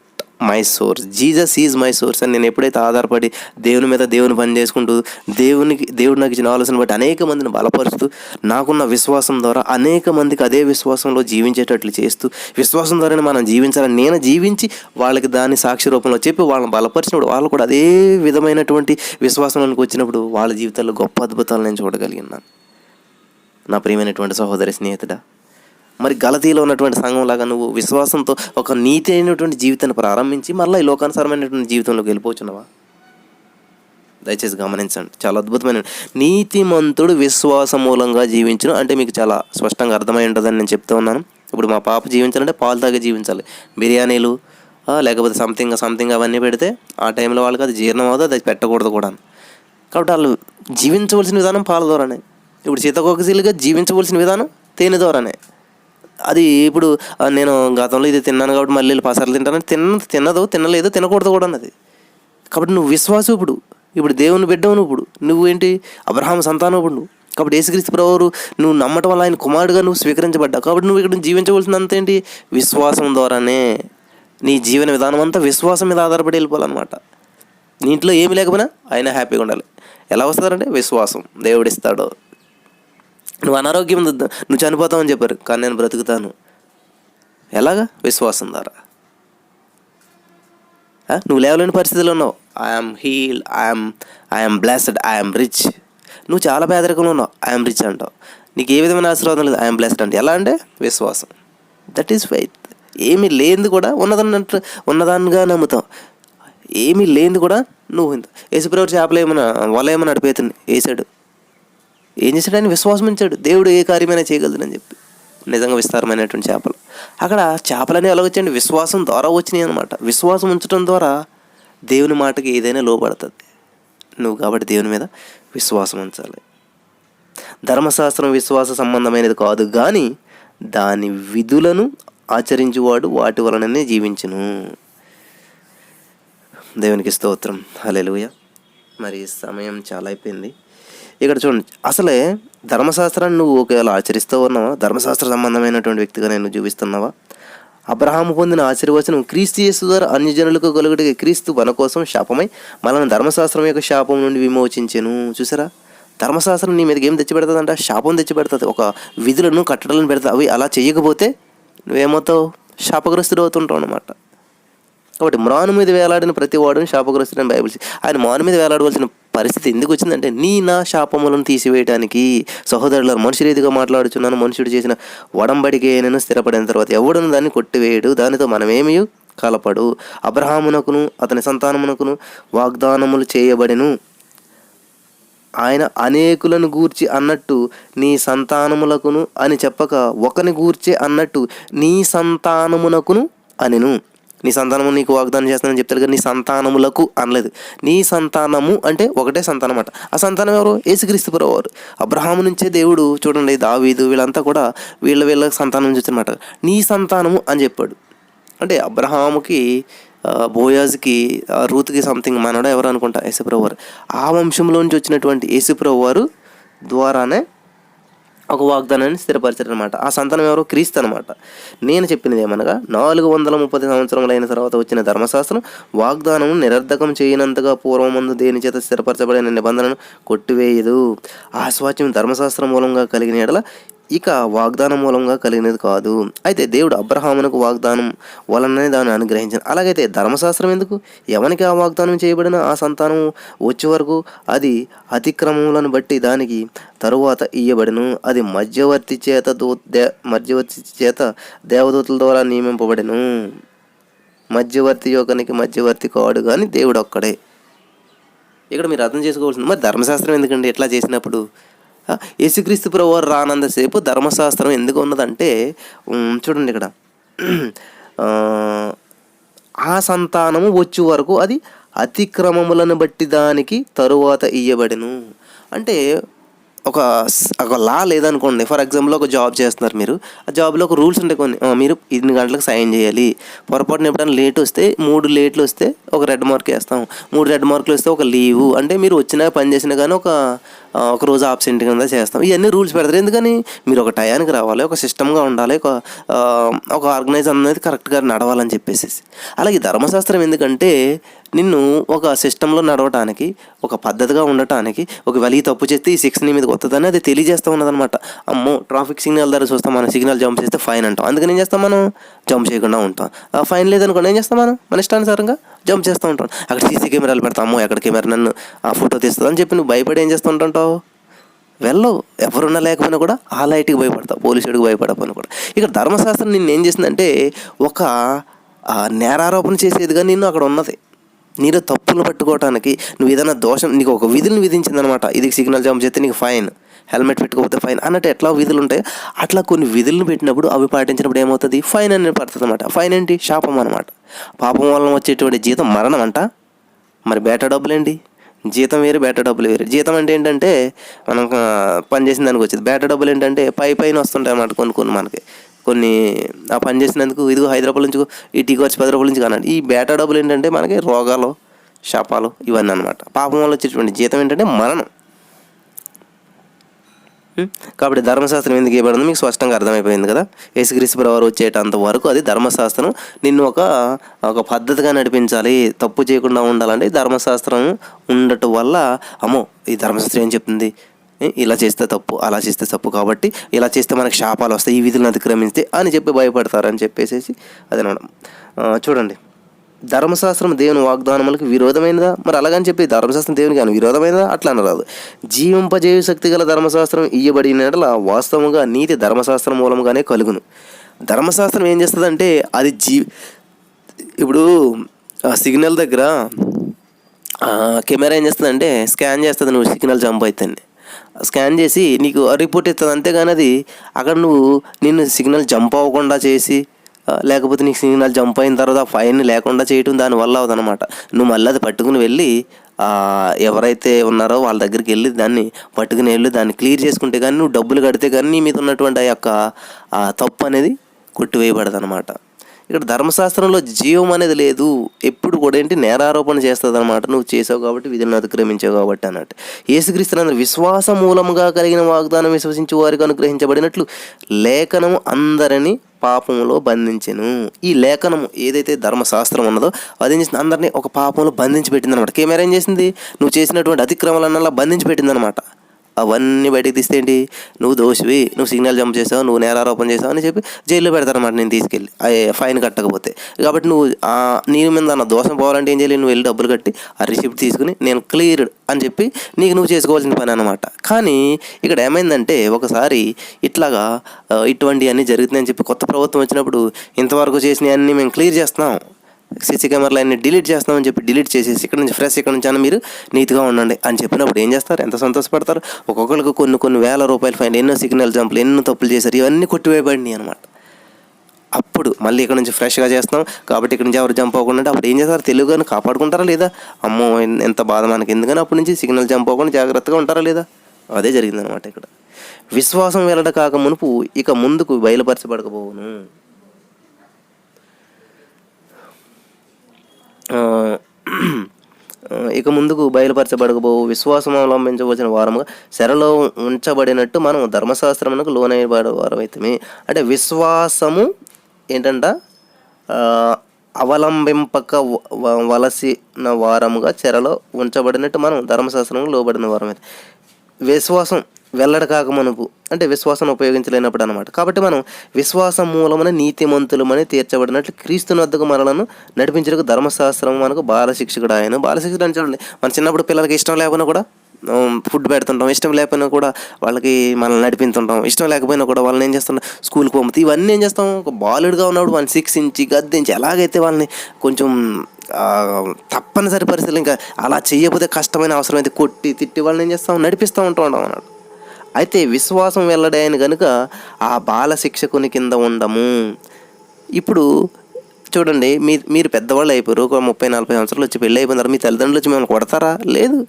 my source, Jesus is my source అని నేను ఎప్పుడైతే ఆధారపడి దేవుని మీద దేవుని పని చేసుకుంటూ దేవుడు నాకు ఇచ్చిన ఆలోచన బట్టి అనేక మందిని బలపరుస్తూ నాకున్న విశ్వాసం ద్వారా అనేక మందికి అదే విశ్వాసంలో జీవించేటట్లు చేస్తూ, విశ్వాసం ద్వారానే మనం జీవించాలని నేను జీవించి వాళ్ళకి దాన్ని సాక్షి రూపంలో చెప్పి వాళ్ళని బలపరిచినప్పుడు వాళ్ళు కూడా అదే విధమైనటువంటి విశ్వాసంలోకి వచ్చినప్పుడు వాళ్ళ జీవితాల్లో గొప్ప అద్భుతాలు నేను చూడగలిగినాను. నా ప్రియమైనటువంటి సహోదరి స్నేహితుడా, మరి గలతీలో ఉన్నటువంటి సంఘంలాగా నువ్వు విశ్వాసంతో ఒక నీతి అయినటువంటి జీవితాన్ని ప్రారంభించి మళ్ళీ ఈ లోకానుసారమైనటువంటి జీవితంలోకి వెళ్ళిపోతున్నావా? దయచేసి గమనించండి, చాలా అద్భుతమైన నీతిమంతుడు విశ్వాసం మూలంగా జీవించను అంటే మీకు చాలా స్పష్టంగా అర్థమై ఉంటుందని నేను చెప్తూ ఉన్నాను. ఇప్పుడు మా పాప జీవించాలంటే పాలు తాగి జీవించాలి. బిర్యానీలు లేకపోతే సంథింగ్ అవన్నీ పెడితే ఆ టైంలో వాళ్ళకి అది జీర్ణం అవుతుంది, అది పెట్టకూడదు కూడా. కాబట్టి వాళ్ళు జీవించవలసిన విధానం పాల ద్వారానే. ఇప్పుడు సీతాకోకశీలుగా జీవించవలసిన విధానం తేనె ద్వారానే. అది ఇప్పుడు నేను గతంలో ఇది తిన్నాను కాబట్టి మళ్ళీ పసార్లు తింటాను, తినదు తినలేదు తినకూడదు కూడా అన్నది. కాబట్టి నువ్వు విశ్వాసం ఇప్పుడు దేవుని బిడ్డవు, నువ్వు ఏంటి అబ్రహాము సంతానం. నువ్వు కాబట్టి యేసుక్రీస్తు ప్రభువు నువ్వు నమ్మటం వల్ల ఆయన కుమారుడుగా నువ్వు స్వీకరించబడ్డావు. కాబట్టి నువ్వు ఇక్కడ జీవించవలసినంత ఏంటి? విశ్వాసం ద్వారానే. నీ జీవన విధానం అంతా విశ్వాసం మీద ఆధారపడి వెళ్ళిపోవాలన్నమాట. నీ ఇంట్లో ఏమి లేకపోయినా ఆయన హ్యాపీగా ఉండాలి. ఎలా వస్తారంటే విశ్వాసం దేవుడిస్తాడు. నువ్వు అనారోగ్యం నువ్వు చనిపోతావని చెప్పారు, కానీ నేను బ్రతుకుతాను. ఎలాగా? విశ్వాసం ద్వారా. నువ్వు లేవలేని పరిస్థితిలో ఉన్నావు, I'm healed, I'm blessed, I'm rich. నువ్వు చాలా పేదరికంలో ఉన్నావు, ఐఎమ్ రిచ్ అంటావు. నీకు ఏ విధమైన ఆశీర్వాదం లేదు, ఐఎమ్ బ్లెస్డ్ అంటే. ఎలా అంటే విశ్వాసం. That is faith. ఏమీ లేనిది కూడా ఉన్నదానిగా నమ్ముతాం. ఏమీ లేనిది కూడా నువ్వు యేసుప్రభువు చేపలు వల ఏమన్నా నడిపేతుంది వేసాడు. ఏం చేశాడు? ఆయన విశ్వాసం ఉంచాడు. దేవుడు ఏ కార్యమైనా చేయగలదని చెప్పి నిజంగా విస్తారమైనటువంటి చేపలు. అక్కడ చేపలని ఎలా వచ్చాయండి? విశ్వాసం ద్వారా వచ్చినాయి అనమాట. విశ్వాసం ఉంచడం ద్వారా దేవుని మాటకి ఏదైనా లోపడుతుంది. నువ్వు కాబట్టి దేవుని మీద విశ్వాసం ఉంచాలి. ధర్మశాస్త్రం విశ్వాస సంబంధమైనది కాదు, కానీ దాని విధులను ఆచరించువాడు వాటి వలననే జీవించును. దేవునికి స్తోత్రం, హల్లెలూయా. మరి సమయం చాలా అయిపోయింది. ఇక్కడ చూడండి, అసలే ధర్మశాస్త్రాన్ని నువ్వు ఒకవేళ ఆచరిస్తూ ఉన్నావా? ధర్మశాస్త్ర సంబంధమైనటువంటి వ్యక్తిగా నేను చూపిస్తున్నావా? అబ్రహాము పొందిన ఆశీర్వచనం క్రీస్తు యేసు ద్వారా అన్యజనులకు కలుగుటకు క్రీస్తు మన కోసం శాపమై మనల్ని ధర్మశాస్త్రం యొక్క శాపం నుండి విమోచించెను. చూసారా? ధర్మశాస్త్రం నీ మీదకి ఏం తెచ్చిపెడుతుంది అంటే శాపం తెచ్చిపెడుతుంది. ఒక విధులను కట్టడలను పెడతా. అవి అలా చేయకపోతే నువ్వేమవుతావు? శాపగ్రస్తుడు అవుతుంటావు అన్నమాట. కాబట్టి మ్రాను మీద వేలాడిన ప్రతి వాడుని శాపగ్రస్తుడని బైబిల్. ఆయన మాను మీద వేలాడవలసిన పరిస్థితి ఎందుకు వచ్చిందంటే నా శాపములను తీసివేయడానికి. సహోదరులను మనుషు రీతిగా మాట్లాడుచున్నాను. మనుషుడు చేసిన వడంబడికే నేను స్థిరపడిన తర్వాత ఎవడను దాన్ని కొట్టివేయడు, దానితో మనమేమీ కలపడు. అబ్రహామునకును అతని సంతానమునకును వాగ్దానములు చేయబడెను. ఆయన అనేకులను గూర్చి అన్నట్టు నీ సంతానములకును అని చెప్పక ఒకని గూర్చే అన్నట్టు నీ సంతానమునకును అనెను. నీ సంతానము నీకు వాగ్దానం చేస్తానని చెప్తాడు కదా, నీ సంతానములకు అనలేదు. నీ సంతానము అంటే ఒకటే సంతానం అట. ఆ సంతానం ఎవరు? యేసుక్రీస్తు ప్రభువారు. అబ్రహాము నుంచే దేవుడు చూడండి, దావీదు వీళ్ళంతా కూడా వీళ్ళ సంతానం నుంచి అనమాట. నీ సంతానము అని చెప్పాడు. అంటే అబ్రహాముకి బోయాజ్కి రూత్కి సంథింగ్ మనోడా ఎవరు అనుకుంటా యేసుప్రభువారు. ఆ వంశంలోంచి వచ్చినటువంటి యేసుప్రభువారు ద్వారానే ఒక వాగ్దానాన్ని స్థిరపరిచారనమాట. ఆ సంతానం ఎవరో? క్రీస్తు అనమాట. నేను చెప్పినది ఏమనగా 430 సంవత్సరములైన తర్వాత వచ్చిన ధర్మశాస్త్రం వాగ్దానం నిరర్ధకం చేయనంతగా పూర్వమందు దేని చేత స్థిరపరచబడిన నిబంధనను కొట్టివేయదు. ఆ స్వాచ్యం ధర్మశాస్త్రం మూలంగా కలిగిన ఎడల ఇక వాగ్దానం మూలంగా కలిగినది కాదు. అయితే దేవుడు అబ్రహామునకు వాగ్దానం వలననే దాన్ని అనుగ్రహించాను. అలాగైతే ధర్మశాస్త్రం ఎందుకు? ఎవరికి ఆ వాగ్దానం చేయబడిన ఆ సంతానం వచ్చే వరకు అది అతిక్రమములను బట్టి దానికి తరువాత ఇయ్యబడిను. అది మధ్యవర్తి చేత దేవదూతల ద్వారా నియమింపబడిను. మధ్యవర్తి యొక్కనికి మధ్యవర్తి కాడు కానీ దేవుడు ఒక్కడే. ఇక్కడ మీరు అర్థం చేసుకోవాల్సింది, మరి ధర్మశాస్త్రం ఎందుకండి ఇట్లా చేసినప్పుడు? యేసుక్రీస్తు ప్రభువారు రానంతసేపు ధర్మశాస్త్రం ఎందుకు ఉన్నదంటే చూడండి ఇక్కడ, ఆ సంతానము వచ్చే వరకు అది అతిక్రమములను బట్టి దానికి తరువాత ఇయ్యబడెను. అంటే ఒక లా లేదనుకోండి. ఫర్ ఎగ్జాంపుల్ ఒక జాబ్ చేస్తున్నారు మీరు. ఆ జాబ్లో ఒక రూల్స్ ఉంటాయి కొన్ని. మీరు 2 గంటలకు సైన్ చేయాలి. పొరపాటున ఎప్పుడైనా లేట్ వస్తే 3 లేట్లు వస్తే ఒక రెడ్ మార్క్ వేస్తాం. 3 రెడ్ మార్కులు వస్తే ఒక లీవు. అంటే మీరు వచ్చినా పని చేసినా కానీ ఒక రోజు ఆబ్సెంట్ కింద చేస్తాం. ఇవన్నీ రూల్స్ పెడతారు. ఎందుకని? మీరు ఒక టయానికి రావాలి, ఒక సిస్టమ్గా ఉండాలి, ఒక ఆర్గనైజ్ అనేది కరెక్ట్గా నడవాలని చెప్పేసి. అలాగే ధర్మశాస్త్రం ఎందుకంటే నిన్ను ఒక సిస్టంలో నడవటానికి, ఒక పద్ధతిగా ఉండటానికి, ఒకవేళ ఈ తప్పు చేస్తే ఈ 6 నీ మీదకి వస్తుందని అది తెలియజేస్తూ ఉన్నదనమాట. అమ్మో ట్రాఫిక్ సిగ్నల్ దగ్గర చూస్తాం, మనం సిగ్నల్ జంప్ చేస్తే ఫైన్ అంటాం. అందుకని ఏం చేస్తాం? మనం జంప్ చేయకుండా ఉంటాం. ఫైన్ లేదనుకోండి ఏం చేస్తాం? మనం మన ఇష్టానుసారంగా జంప్ చేస్తూ ఉంటాం. అక్కడ సీసీ కెమెరాలు పెడతాము, ఎక్కడ కెమెరా నన్ను ఫోటో తీస్తుంది అని చెప్పి నువ్వు భయపడి ఏం చేస్తూ ఉంటావు? వెళ్ళవు. ఎవరున్నా లేకపోయినా కూడా ఆ లైట్కి భయపడతావు, పోలీసుడికి భయపడకపోయినా కూడా. ఇక్కడ ధర్మశాస్త్రం నిన్ను ఏం చేసిందంటే ఒక నేరారోపణ చేసేదిగా నిన్ను అక్కడ ఉన్నది. నీలో తప్పులు పట్టుకోవడానికి, నువ్వు ఏదైనా దోషం, నీకు ఒక విధులను విధించిందనమాట. ఇది సిగ్నల్ జంప్ చేస్తే నీకు ఫైన్, హెల్మెట్ పెట్టుకోకపోతే ఫైన్ అన్నట్టు ఎట్లా విధులు ఉంటాయి అట్లా కొన్ని విధులను పెట్టినప్పుడు అవి పాటించినప్పుడు ఏమవుతుంది, ఫైన్ అనేది పడుతుంది అనమాట. ఫైన్ ఏంటి, శాపం అనమాట. పాపం వలన వచ్చేటువంటి జీతం మరణం అంట. మరి బేటా డబ్బులు ఏంటి, జీతం వేరు బేటా డబ్బులు వేరు. జీతం అంటే ఏంటంటే మనం పని చేసిన దానికి వచ్చేది. బేటా డబ్బులు ఏంటంటే పైన వస్తుంటాయి అన్నమాట కొన్ని మనకి. కొన్ని ఆ పని చేసినందుకు ఇదిగో 5 రూపాయల నుంచి ఈ టీకి వచ్చి 10 రూపాయల నుంచి కానండి. ఈ బేటా డబ్బులు ఏంటంటే మనకి రోగాలు, శాపాలు ఇవన్నీ అనమాట. పాపం వల్ల వచ్చేటువంటి జీతం ఏంటంటే మరణం. కాబట్టి ధర్మశాస్త్రం ఎందుకు ఇవ్వబడింది మీకు స్పష్టంగా అర్థమైపోయింది కదా. యేసుక్రీస్తు ప్రభువు వచ్చేటంత వరకు అది ధర్మశాస్త్రం నిన్ను ఒక పద్ధతిగా నడిపించాలి, తప్పు చేయకుండా ఉండాలంటే ధర్మశాస్త్రం ఉండటం వల్ల అమ్మో ఈ ధర్మశాస్త్రం ఏం చెప్తుంది, ఇలా చేస్తే తప్పు, అలా చేస్తే తప్పు, కాబట్టి ఇలా చేస్తే మనకు శాపాలు వస్తాయి, ఈ విధులను అతిక్రమిస్తే అని చెప్పి భయపడతారని చెప్పేసి అదనమాట. చూడండి, ధర్మశాస్త్రం దేవుని వాగ్దానములకు విరోధమైనదా? మరి అలాగని చెప్పి ధర్మశాస్త్రం దేవునికి అని విరోధమైనదా? అట్లా అనరాదు. జీవింపజేయు శక్తి గల ధర్మశాస్త్రం ఇయ్యబడినట్ల వాస్తవంగా నీతి ధర్మశాస్త్రం మూలంగానే కలుగును. ధర్మశాస్త్రం ఏం చేస్తుందంటే అది ఇప్పుడు సిగ్నల్ దగ్గర కెమెరా ఏం చేస్తుందంటే స్కాన్ చేస్తుంది, నువ్వు సిగ్నల్ జంప్ అవుతుంది స్కాన్ చేసి నీకు రిపోర్ట్ ఇస్తుంది. అంతేగాని అది అక్కడ నిన్ను సిగ్నల్ జంప్ అవ్వకుండా చేసి లేకపోతే నీకు సిగ్నల్ జంప్ అయిన తర్వాత ఫైన్ లేకుండా చేయటం దానివల్ల అవదనమాట. నువ్వు మళ్ళీ అది పట్టుకుని వెళ్ళి ఎవరైతే ఉన్నారో వాళ్ళ దగ్గరికి వెళ్ళి దాన్ని పట్టుకుని వెళ్ళి దాన్ని క్లియర్ చేసుకుంటే కానీ, నువ్వు డబ్బులు కడితే కానీ నీ మీద ఉన్నటువంటి ఆ యొక్క తప్పు అనేది కొట్టివేయబడదు అనమాట. ఇక్కడ ధర్మశాస్త్రంలో జీవం అనేది లేదు. ఎప్పుడు కూడా ఏంటి నేరారోపణ చేస్తుంది అనమాట. నువ్వు చేసావు కాబట్టి, విధులను అతిక్రమించావు కాబట్టి అన్నట్టు. యేసుక్రీస్తునందు విశ్వాస మూలముగా కలిగిన వాగ్దానం విశ్వసించి వారికి అనుగ్రహించబడినట్లు లేఖనము అందరినీ పాపంలో బంధించెను. ఈ లేఖనము ఏదైతే ధర్మశాస్త్రం ఉన్నదో అది ఏం చేసింది, అందరినీ ఒక పాపంలో బంధించి పెట్టింది అనమాట. కెమెరా ఏం చేసింది, నువ్వు చేసినటువంటి అతిక్రమాలన్నలా బంధించి పెట్టింది అనమాట. అవన్నీ బయటకు తీస్తే ఏంటి, నువ్వు దోషివి, నువ్వు సిగ్నల్ జంప్ చేసావు, నువ్వు నేరారోపణ చేసావు అని చెప్పి జైల్లో పెడతారన్నమాట నేను తీసుకెళ్ళి ఫైన్ కట్టకపోతే. కాబట్టి నువ్వు నీ మీద నా దోషం పోవాలంటే ఏం చేయాలి, నువ్వు వెళ్ళి డబ్బులు కట్టి ఆ రిసిప్ట్ తీసుకుని నేను క్లియర్డ్ అని చెప్పి నీకు నువ్వు చేసుకోవాల్సిన పని అనమాట. కానీ ఇక్కడ ఏమైందంటే ఒకసారి ఇట్లాగా ఇటువంటివన్నీ జరుగుతున్నాయని చెప్పి కొత్త ప్రభుత్వం వచ్చినప్పుడు ఇంతవరకు చేసినవన్నీ మేము క్లియర్ చేస్తున్నాం, సీసీ కెమెరాలు అన్నీ డిలీట్ చేస్తామని చెప్పి డిలీట్ చేసేసి ఇక్కడ నుంచి ఫ్రెష్ ఇక్కడ నుంచి అన్న మీరు నీట్గా ఉండండి అని చెప్పినప్పుడు ఏం చేస్తారు, ఎంత సంతోషపడతారు. ఒక్కొక్కరికి కొన్ని వేల రూపాయలు ఫైన్, ఎన్నో సిగ్నల్ జంపులు, ఎన్నో తప్పులు చేశారు, ఇవన్నీ కొట్టివేయబడినాయి అనమాట. అప్పుడు మళ్ళీ ఇక్కడ నుంచి ఫ్రెష్గా చేస్తాం కాబట్టి ఇక్కడ నుంచి ఎవరు జంప్ అవ్వకుండా అప్పుడు ఏం చేస్తారు, తెలుగుని కాపాడుకుంటారా లేదా, అమ్మో ఎంత బాధ మనకి ఎందుకని అప్పటి నుంచి సిగ్నల్ జంప్ అవ్వకుండా జాగ్రత్తగా ఉంటారా లేదా. అదే జరిగిందనమాట ఇక్కడ. విశ్వాసం వెల్లడ కాక మునుపు ఇక ముందుకు బయలుపరచబడకపోవును. ఇక ముందుకు బయలుపరచబడకపోవు విశ్వాసం అవలంబించవలసిన వారముగా చెరలో ఉంచబడినట్టు మనం ధర్మశాస్త్రమునకు లోనైబడే వారమైతే. అంటే విశ్వాసము ఏంటంట, అవలంబింపక వలసిన వారముగా చెరలో ఉంచబడినట్టు మనం ధర్మశాస్త్రంలో లోబడిన వారమైతే. విశ్వాసం వెల్లడ కాక మనకు అంటే విశ్వాసం ఉపయోగించలేనప్పుడు అనమాట. కాబట్టి మనం విశ్వాసం మూలమని నీతిమంతులమని తీర్చబడినట్లు క్రీస్తుని వద్దకు మనలను నడిపించడానికి ధర్మశాస్త్రం మనకు బాలశిక్షకుడు ఆయన. బాలశిక్షకుడు అని చూడండి, మన చిన్నప్పుడు పిల్లలకి ఇష్టం లేకపోయినా కూడా ఫుడ్ పెడుతుంటాం, ఇష్టం లేకపోయినా కూడా వాళ్ళకి మనల్ని నడిపిస్తుంటాం, ఇష్టం లేకపోయినా కూడా వాళ్ళని ఏం చేస్తుంటాం, స్కూల్కి పంపుతాం. ఇవన్నీ ఏం చేస్తాం, ఒక బాలుడిగా ఉన్నప్పుడు వాళ్ళని శిక్షించి గద్దించి ఎలాగైతే వాళ్ళని కొంచెం తప్పనిసరి పరిస్థితులు ఇంకా అలా చేయకపోతే కష్టమైన అవసరం అయితే కొట్టి తిట్టి వాళ్ళని ఏం చేస్తాం, నడిపిస్తూ ఉంటాం అన్నాడు. అయితే విశ్వాసం వెల్లడైన కనుక ఆ బాల శిక్షకుని కింద ఉండము. ఇప్పుడు చూడండి, మీరు పెద్దవాళ్ళు అయిపోయారు, ఒక 30-40 సంవత్సరాలు వచ్చి పెళ్ళి అయిపోయినారు, మీ తల్లిదండ్రులు వచ్చి మిమ్మల్ని కొడతారా? లేదు.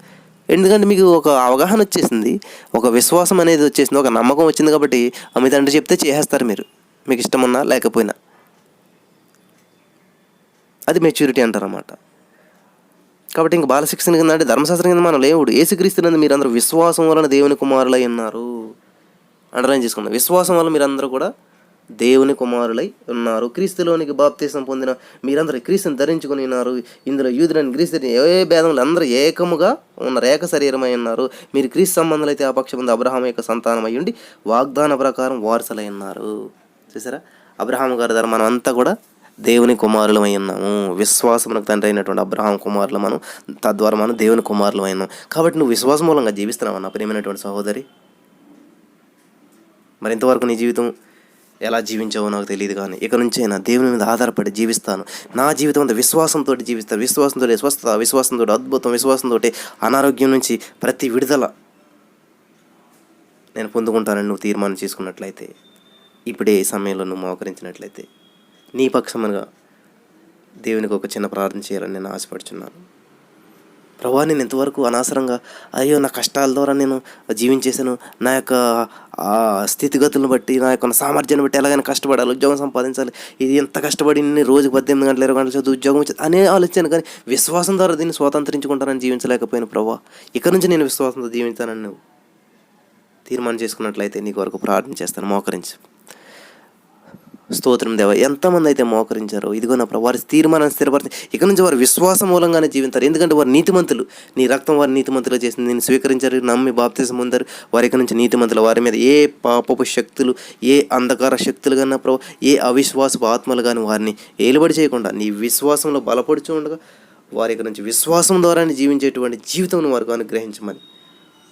ఎందుకంటే మీకు ఒక అవగాహన వచ్చేసింది, ఒక విశ్వాసం అనేది వచ్చేసింది, ఒక నమ్మకం వచ్చింది. కాబట్టి మీ తండ్రి చెప్తే చేసేస్తారు మీరు, మీకు ఇష్టం ఉన్నా లేకపోయినా. అది మెచ్యూరిటీ అంటారన్నమాట. కాబట్టి ఇంక బాలశిక్షణ కింద అంటే ధర్మశాస్త్రం కింద మనం లేవుడు. యేసుక్రీస్తునందు మీరందరూ విశ్వాసం వలన దేవుని కుమారులై ఉన్నారు. అండర్లైన్ చేసుకున్నాం, విశ్వాసం వల్ల మీరందరూ కూడా దేవుని కుమారులై ఉన్నారు. క్రీస్తులోనికి బాప్తీసం పొందిన మీరందరూ క్రీస్తుని ధరించుకుని ఉన్నారు. ఇందులో యూదులని గ్రీస్తుని ఏ భేదములు అందరూ ఏకముగా ఉన్నారు, ఏక శరీరమై ఉన్నారు. మీరు క్రీస్తు సంబంధాలు అయితే ఆ పక్షం అబ్రహాం యొక్క సంతానమై ఉండి వాగ్దాన ప్రకారం వారసులై ఉన్నారు. చూసారా, అబ్రహాం గారి ద్వారా మనం అంతా కూడా దేవుని కుమారులమై ఉన్నాము. విశ్వాసమునకు తండ్రి అయినటువంటి అబ్రహాం కుమారులు మనం, తద్వారా మనం దేవుని కుమారులమై ఉన్నాం. కాబట్టి నువ్వు విశ్వాసం మూలంగా జీవిస్తున్నావు నా ప్రియమైనటువంటి సహోదరి. మరి ఇంతవరకు నీ జీవితం ఎలా జీవించావో నాకు తెలియదు, కానీ ఇక నుంచైనా దేవుని మీద ఆధారపడి జీవిస్తాను. నా జీవితం అంతా విశ్వాసంతో జీవిస్తాను. విశ్వాసంతో స్వస్థత, విశ్వాసంతో అద్భుతం, విశ్వాసంతో అనారోగ్యం నుంచి ప్రతి విడుదల నేను పొందుకుంటానని నువ్వు తీర్మానం చేసుకున్నట్లయితే, ఇప్పుడే ఈ సమయంలో నువ్వు మోకరించినట్లయితే, నీ పక్షముగా దేవునికి ఒక చిన్న ప్రార్థన చేయాలని నేను ఆశపడుచున్నాను. ప్రభువా, నేను ఎంతవరకు అనవసరంగా అయ్యో నా కష్టాల ద్వారా నేను జీవించేశాను, నా యొక్క స్థితిగతులను బట్టి, నా యొక్క సామర్థ్యాన్ని బట్టి ఎలాగైనా కష్టపడాలి, ఉద్యోగం సంపాదించాలి, ఇది ఎంత కష్టపడి రోజుకు 18 గంటలు 20 గంటలు చదువు ఉద్యోగం అనే ఆలోచన, కానీ విశ్వాసం ద్వారా దీన్ని స్వాతంత్రించుకుంటానని జీవించలేకపోయిన ప్రభువా, ఇక నుంచి నేను విశ్వాసంతో జీవించానని నువ్వు తీర్మానం చేసుకున్నట్లయితే నీకు వరకు ప్రార్థన చేస్తాను. మోకరించి స్తోత్రం దేవా. ఎంతమంది అయితే మోకరించారో ఇదిగో నా ప్రభు, వారి తీర్మానాన్ని స్థిరపరిచి ఇక నుంచి వారు విశ్వాసం మూలంగానే జీవించారు. ఎందుకంటే వారు నీతిమంతులు, నీ రక్తం వారి నీతిమంతులు చేసింది, నేను స్వీకరించారు, నమ్మి బాప్తిసం పొందారు. వారి ఇక నుంచి నీతిమంతులు. వారి మీద ఏ పాపపు శక్తులు, ఏ అంధకార శక్తులు కన్నా ప్రభు, ఏ అవిశ్వాసపు ఆత్మలు కానీ వారిని ఏలుబడి చేయకుండా నీ విశ్వాసంలో బలపడుచు ఉండగా వారి ఇక నుంచి విశ్వాసం ద్వారానే జీవించేటువంటి జీవితం వారికి అనుగ్రహించమని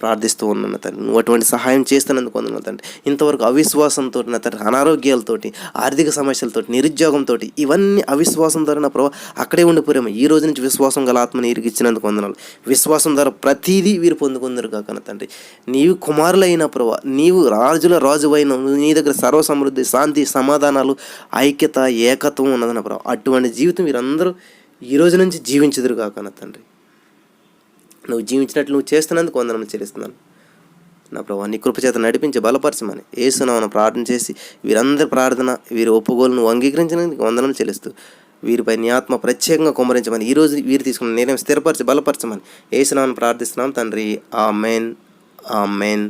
ప్రార్థిస్తూ ఉన్నాను తండ్రి. నువ్వు అటువంటి సహాయం చేస్తున్నందుకు వందనాలు తండ్రి. ఇంతవరకు అవిశ్వాసంతో నా తండ్రి, అనారోగ్యాలతోటి, ఆర్థిక సమస్యలతో, నిరుద్యోగంతో, ఇవన్నీ అవిశ్వాసం ద్వారా నా ప్రభావ అక్కడే ఉండిపోయాము. ఈ రోజు నుంచి విశ్వాసం గల ఆత్మని ఇరిగిచ్చినందుకు వందనాలు. విశ్వాసం ద్వారా ప్రతిదీ వీరు పొందుకుందరు కాక తండ్రి. నీవు కుమారులైన ప్రభావ, నీవు రాజుల రాజువైన, నీ దగ్గర సర్వసమృద్ధి, శాంతి, సమాధానాలు, ఐక్యత, ఏకత్వం ఉన్నదన్న ప్రభావ. అటువంటి జీవితం వీరందరూ ఈ రోజు నుంచి జీవించుదురు కాక తండ్రి. నువ్వు జీవించినట్లు నువ్వు చేస్తున్నందుకు వందనములు చెల్లిస్తున్నాను నా ప్రభావ. నీ కృపచేత నడిపించి బలపరచమని యేసునామమున ప్రార్థన చేసి వీరందరి ప్రార్థన, వీరి ఒప్పుకోలు నువ్వు అంగీకరించినందుకు వందనములు చెల్లిస్తూ వీరిపై నీ ఆత్మ ప్రత్యేకంగా కుమ్మరించమని, ఈరోజు వీరు తీసుకున్న నిర్ణయం స్థిరపరిచి బలపరచమని యేసునామమున ప్రార్థిస్తున్నాం తండ్రి. ఆమేన్, ఆమేన్.